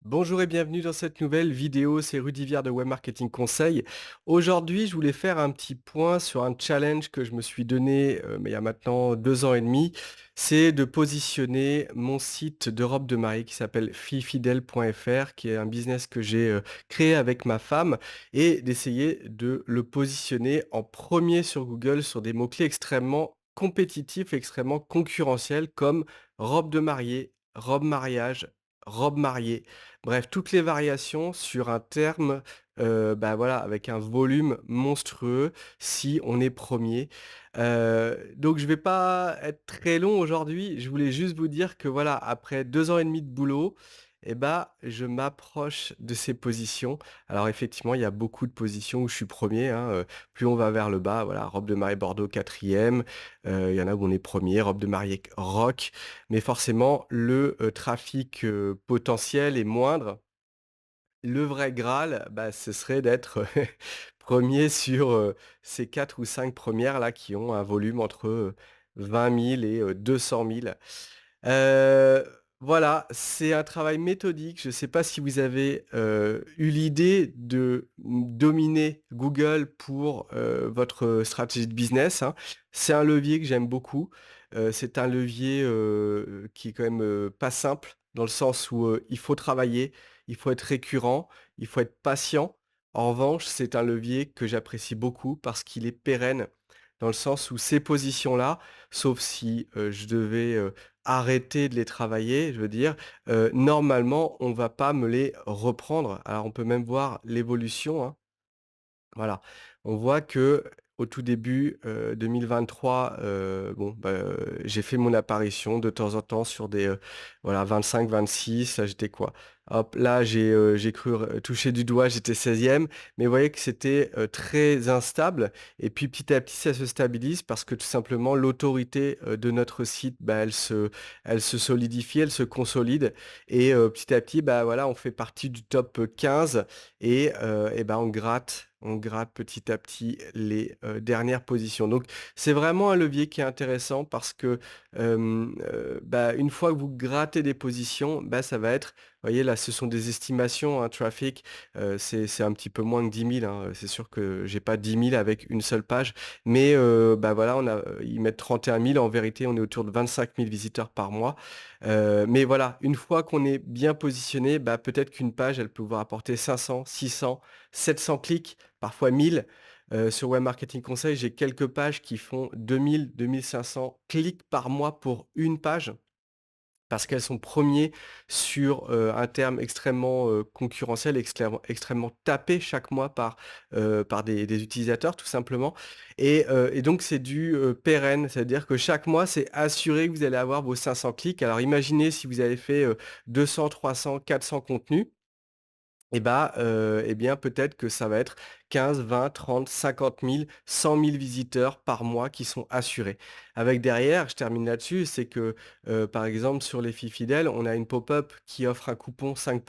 Bonjour et bienvenue dans cette nouvelle vidéo, c'est Rudy Viard de Web Marketing Conseil. Aujourd'hui, je voulais faire un petit point sur un challenge que je me suis donné mais il y a maintenant 2 ans et demi. C'est de positionner mon site de robe de mariée qui s'appelle fifidèle.fr, qui est un business que j'ai créé avec ma femme, et d'essayer de le positionner en premier sur Google sur des mots-clés extrêmement compétitifs, extrêmement concurrentiels comme robe de mariée, robe mariage, robe mariée. Bref, toutes les variations sur un terme, bah, voilà, avec un volume monstrueux si on est premier. Donc je vais pas être très long aujourd'hui. Je voulais juste vous dire que voilà, après 2 ans et demi de boulot et bah, je m'approche de ces positions. Alors effectivement, il y a beaucoup de positions où je suis premier, hein, plus on va vers le bas, voilà, robe de mariée Bordeaux 4e, il y en a où on est premier, robe de mariée rock, mais forcément le trafic potentiel est moindre. Le vrai Graal, bah, ce serait d'être 1 sur ces 4 ou 5 premières là qui ont un volume entre 20 000 et 200 000. Heu, voilà, c'est un travail méthodique. Je ne sais pas si vous avez eu l'idée de dominer Google pour votre stratégie de business, hein. C'est un levier que j'aime beaucoup. C'est un levier qui est quand même pas simple, dans le sens où il faut travailler, il faut être récurrent, il faut être patient. En revanche, c'est un levier que j'apprécie beaucoup parce qu'il est pérenne, dans le sens où ces positions-là, sauf si je devais arrêter de les travailler, je veux dire, normalement, on va pas me les reprendre. Alors on peut même voir l'évolution, hein. Voilà, on voit que au tout début 2023, bon, bah, j'ai fait mon apparition de temps en temps sur des voilà 25-26, là j'étais quoi? Hop, là j'ai cru toucher du doigt, j'étais 16e, mais vous voyez que c'était très instable, et puis petit à petit ça se stabilise parce que tout simplement l'autorité de notre site, bah, elle se solidifie, elle se consolide, et petit à petit, bah, voilà, on fait partie du top 15, et ben, on gratte petit à petit les dernières positions. Donc c'est vraiment un levier qui est intéressant parce que bah, une fois que vous grattez des positions, bah, ça va être, vous voyez là, ce sont des estimations, hein, traffic, c'est un petit peu moins que 10 000, hein. C'est sûr que j'ai pas 10 000 avec une seule page, mais bah, voilà, ils mettent 31 000. En vérité, on est autour de 25 000 visiteurs par mois. Mais voilà, une fois qu'on est bien positionné, bah, peut-être qu'une page, elle peut vous rapporter 500, 600, 700 clics, parfois 1000. Sur Web Marketing Conseil, j'ai quelques pages qui font 2000, 2500 clics par mois pour une page. Parce qu'elles sont premiers sur un terme extrêmement concurrentiel, extrêmement tapé chaque mois par des utilisateurs tout simplement, et donc c'est du pérenne. C'est-à-dire que chaque mois, c'est assuré que vous allez avoir vos 500 clics. Alors imaginez si vous avez fait 200, 300, 400 contenus, et bah, et bien, peut-être que ça va être 15, 20, 30, 50 000, 100 000 visiteurs par mois qui sont assurés. Avec derrière, je termine là-dessus, c'est que, par exemple, sur les filles fidèles, on a une pop-up qui offre un coupon 5.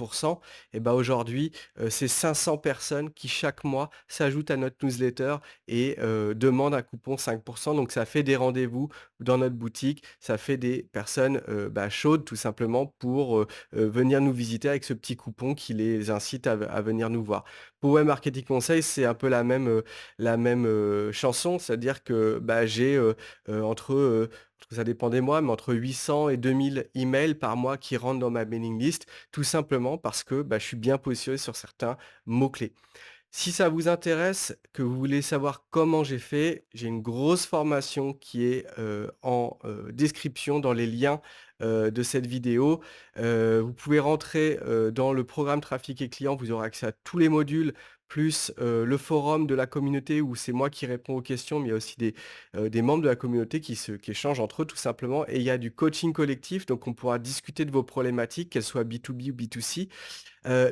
Et bah, aujourd'hui, c'est 500 personnes qui, chaque mois, s'ajoutent à notre newsletter et demandent un coupon 5. Donc ça fait des rendez-vous dans notre boutique, ça fait des personnes, bah, chaudes tout simplement pour venir nous visiter avec ce petit coupon qui les incite à venir nous voir. Pour Web Marketing Conseil, c'est un peu la même chanson, c'est-à-dire que, bah, j'ai, ça dépend des mois, mais entre 800 et 2000 emails par mois qui rentrent dans ma mailing list, tout simplement parce que, bah, je suis bien positionné sur certains mots-clés. Si ça vous intéresse, que vous voulez savoir comment j'ai fait, j'ai une grosse formation qui est en description dans les liens de cette vidéo. Vous pouvez rentrer dans le programme Trafic et Clients, vous aurez accès à tous les modules, plus le forum de la communauté où c'est moi qui réponds aux questions, mais il y a aussi des membres de la communauté qui échangent entre eux tout simplement. Et il y a du coaching collectif, donc on pourra discuter de vos problématiques, qu'elles soient B2B ou B2C.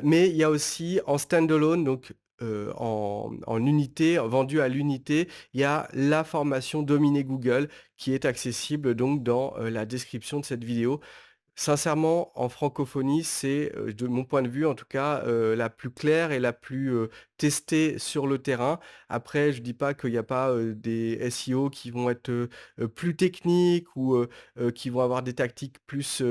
Mais il y a aussi en standalone, donc en unité, vendu à l'unité, il y a la formation Dominer Google qui est accessible donc dans la description de cette vidéo. Sincèrement, en francophonie, c'est, de mon point de vue en tout cas, la plus claire et la plus, testée sur le terrain. Après, je dis pas qu'il y a pas, des SEO qui vont être, plus techniques ou, qui vont avoir des tactiques plus,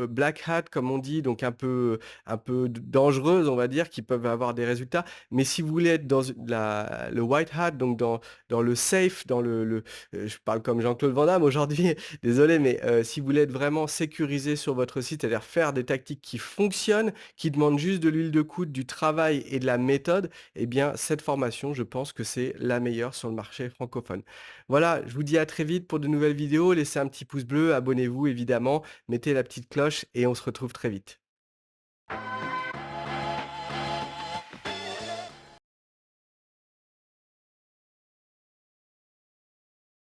black hat comme on dit, donc un peu d dangereuses, on va dire, qui peuvent avoir des résultats. Mais si vous voulez être dans le white hat, donc dans le safe, dans je parle comme Jean-Claude Van Damme aujourd'hui, désolé, mais si vous voulez être vraiment sécurisé sur votre site, c'est-à-dire faire des tactiques qui fonctionnent, qui demandent juste de l'huile de coude, du travail et de la méthode, eh bien cette formation, je pense que c'est la meilleure sur le marché francophone. Voilà, je vous dis à très vite pour de nouvelles vidéos. Laissez un petit pouce bleu, abonnez-vous évidemment, mettez la petite cloche et on se retrouve très vite.